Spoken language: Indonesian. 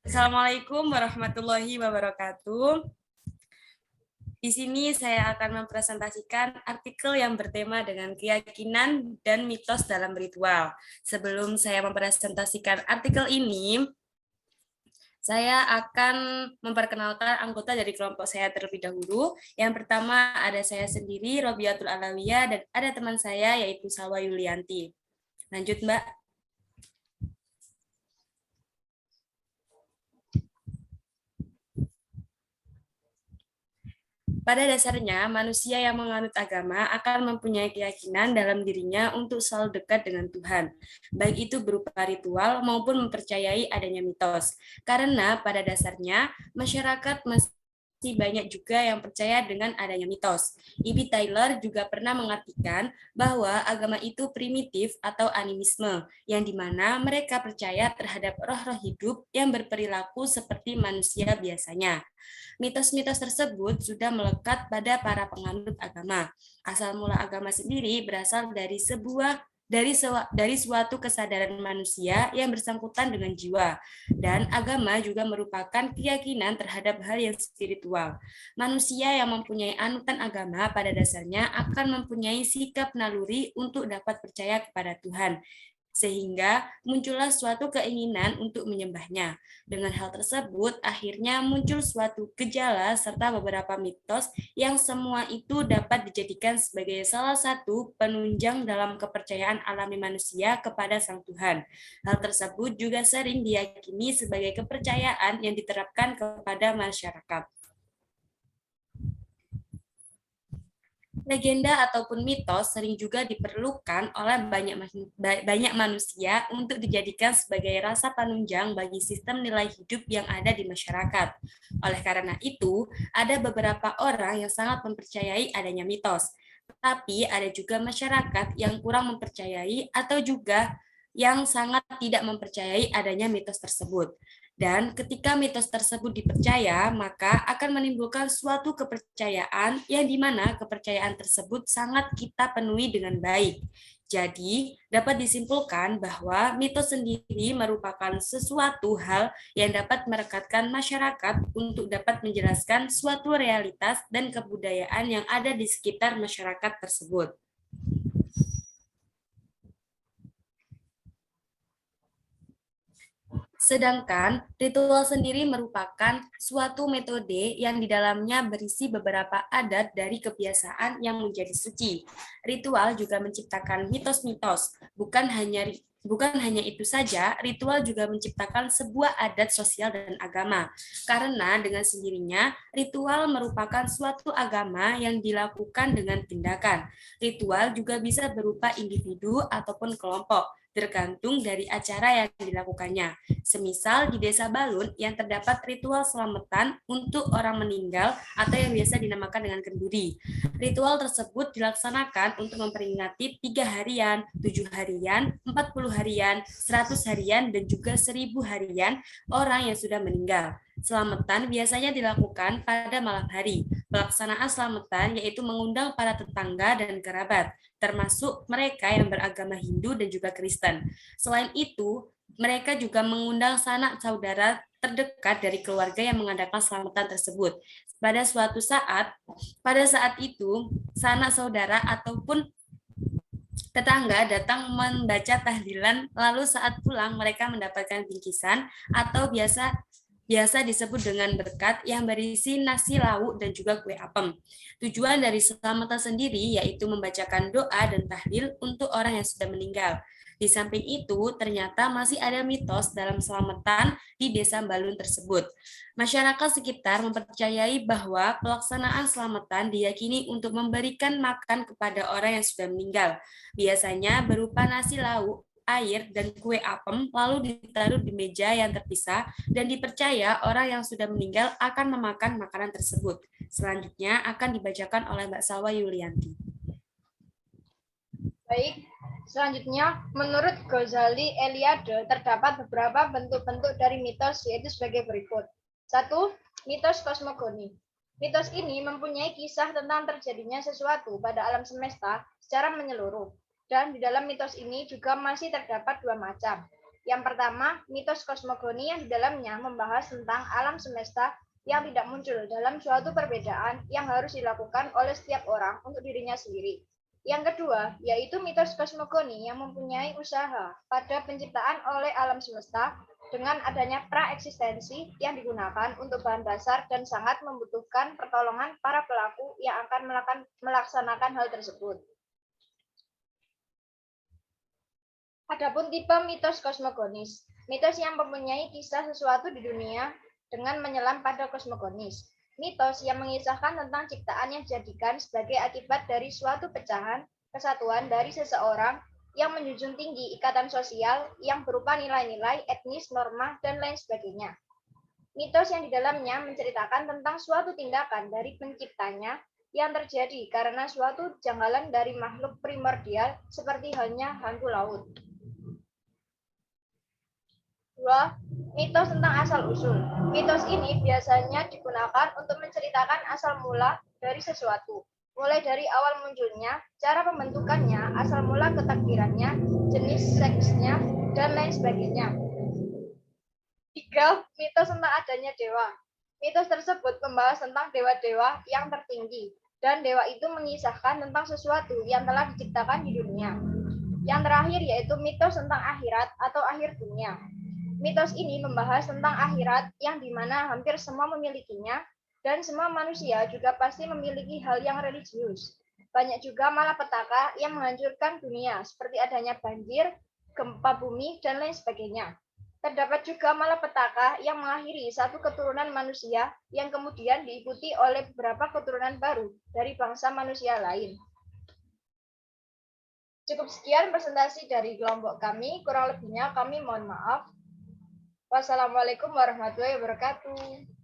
Assalamualaikum warahmatullahi wabarakatuh. Di sini saya akan mempresentasikan artikel yang bertema dengan keyakinan dan mitos dalam ritual. Sebelum saya mempresentasikan artikel ini, saya akan memperkenalkan anggota dari kelompok saya terlebih dahulu. Yang pertama ada saya sendiri, Robiatul Alawiyah, dan ada teman saya yaitu Salwa Yulianti. Lanjut, Mbak. Pada dasarnya, manusia yang menganut agama akan mempunyai keyakinan dalam dirinya untuk selalu dekat dengan Tuhan, baik itu berupa ritual maupun mempercayai adanya mitos. Karena pada dasarnya, masyarakat masih banyak juga yang percaya dengan adanya mitos. E.B. Taylor juga pernah mengartikan bahwa agama itu primitif atau animisme, yang dimana mereka percaya terhadap roh-roh hidup yang berperilaku seperti manusia biasanya. Mitos-mitos tersebut sudah melekat pada para penganut agama. Asal mula agama sendiri berasal dari suatu kesadaran manusia yang bersangkutan dengan jiwa, dan agama juga merupakan keyakinan terhadap hal yang spiritual. Manusia yang mempunyai anutan agama pada dasarnya akan mempunyai sikap naluri untuk dapat percaya kepada Tuhan, sehingga muncullah suatu keinginan untuk menyembahnya. Dengan hal tersebut, akhirnya muncul suatu gejala serta beberapa mitos yang semua itu dapat dijadikan sebagai salah satu penunjang dalam kepercayaan alami manusia kepada Sang Tuhan. Hal tersebut juga sering diyakini sebagai kepercayaan yang diterapkan kepada masyarakat. Legenda ataupun mitos sering juga diperlukan oleh banyak manusia untuk dijadikan sebagai rasa penunjang bagi sistem nilai hidup yang ada di masyarakat. Oleh karena itu, ada beberapa orang yang sangat mempercayai adanya mitos. Tapi ada juga masyarakat yang kurang mempercayai atau juga yang sangat tidak mempercayai adanya mitos tersebut. Dan ketika mitos tersebut dipercaya, maka akan menimbulkan suatu kepercayaan yang dimana kepercayaan tersebut sangat kita penuhi dengan baik. Jadi, dapat disimpulkan bahwa mitos sendiri merupakan sesuatu hal yang dapat merekatkan masyarakat untuk dapat menjelaskan suatu realitas dan kebudayaan yang ada di sekitar masyarakat tersebut. Sedangkan ritual sendiri merupakan suatu metode yang di dalamnya berisi beberapa adat dari kebiasaan yang menjadi suci. Ritual juga menciptakan mitos-mitos, bukan hanya itu saja, ritual juga menciptakan sebuah adat sosial dan agama. Karena dengan sendirinya, ritual merupakan suatu agama yang dilakukan dengan tindakan. Ritual juga bisa berupa individu ataupun kelompok, tergantung dari acara yang dilakukannya. Semisal di Desa Balun yang terdapat ritual selamatan untuk orang meninggal atau yang biasa dinamakan dengan kenduri. Ritual tersebut dilaksanakan untuk memperingati 3 harian, 7 harian, 40 harian, 100 harian, dan juga 1000 harian orang yang sudah meninggal. Selamatan biasanya dilakukan pada malam hari. Pelaksanaan selamatan yaitu mengundang para tetangga dan kerabat, termasuk mereka yang beragama Hindu dan juga Kristen. Selain itu, mereka juga mengundang sanak saudara terdekat dari keluarga yang mengadakan selamatan tersebut. Pada saat itu, sanak saudara ataupun tetangga datang membaca tahlilan, lalu saat pulang mereka mendapatkan bingkisan atau biasa disebut dengan berkat yang berisi nasi lauk dan juga kue apem. Tujuan dari selamatan sendiri yaitu membacakan doa dan tahlil untuk orang yang sudah meninggal. Di samping itu, ternyata masih ada mitos dalam selamatan di Desa Balun tersebut. Masyarakat sekitar mempercayai bahwa pelaksanaan selamatan diyakini untuk memberikan makan kepada orang yang sudah meninggal. Biasanya berupa nasi lauk, air, dan kue apem, lalu ditaruh di meja yang terpisah, dan dipercaya orang yang sudah meninggal akan memakan makanan tersebut. Selanjutnya akan dibacakan oleh Mbak Salwa Yulianti. Baik, selanjutnya menurut Ghazali Eliade terdapat beberapa bentuk-bentuk dari mitos yaitu sebagai berikut. 1. Mitos kosmogoni. Mitos ini mempunyai kisah tentang terjadinya sesuatu pada alam semesta secara menyeluruh. Dan di dalam mitos ini juga masih terdapat dua macam. Yang pertama, mitos kosmogoni yang di dalamnya membahas tentang alam semesta yang tidak muncul dalam suatu perbedaan yang harus dilakukan oleh setiap orang untuk dirinya sendiri. Yang kedua, yaitu mitos kosmogoni yang mempunyai usaha pada penciptaan oleh alam semesta dengan adanya praeksistensi yang digunakan untuk bahan dasar dan sangat membutuhkan pertolongan para pelaku yang akan melaksanakan hal tersebut. Adapun tipe mitos kosmogonis, mitos yang mempunyai kisah sesuatu di dunia dengan menyelam pada kosmogonis. Mitos yang mengisahkan tentang ciptaan yang dijadikan sebagai akibat dari suatu pecahan, kesatuan dari seseorang yang menjunjung tinggi ikatan sosial yang berupa nilai-nilai etnis, norma, dan lain sebagainya. Mitos yang di dalamnya menceritakan tentang suatu tindakan dari penciptanya yang terjadi karena suatu janggalan dari makhluk primordial seperti halnya hantu laut. 2. Mitos tentang asal-usul. Mitos ini biasanya digunakan untuk menceritakan asal mula dari sesuatu, mulai dari awal munculnya, cara pembentukannya, asal mula ketakdirannya, jenis seksnya, dan lain sebagainya. 3. Mitos tentang adanya dewa. Mitos tersebut membahas tentang dewa-dewa yang tertinggi, dan dewa itu mengisahkan tentang sesuatu yang telah diciptakan di dunia. Yang terakhir yaitu mitos tentang akhirat atau akhir dunia. Mitos ini membahas tentang akhirat yang dimana hampir semua memilikinya dan semua manusia juga pasti memiliki hal yang religius. Banyak juga malapetaka yang menghancurkan dunia seperti adanya banjir, gempa bumi, dan lain sebagainya. Terdapat juga malapetaka yang mengakhiri satu keturunan manusia yang kemudian diikuti oleh beberapa keturunan baru dari bangsa manusia lain. Cukup sekian presentasi dari kelompok kami, kurang lebihnya kami mohon maaf. Wassalamualaikum warahmatullahi wabarakatuh.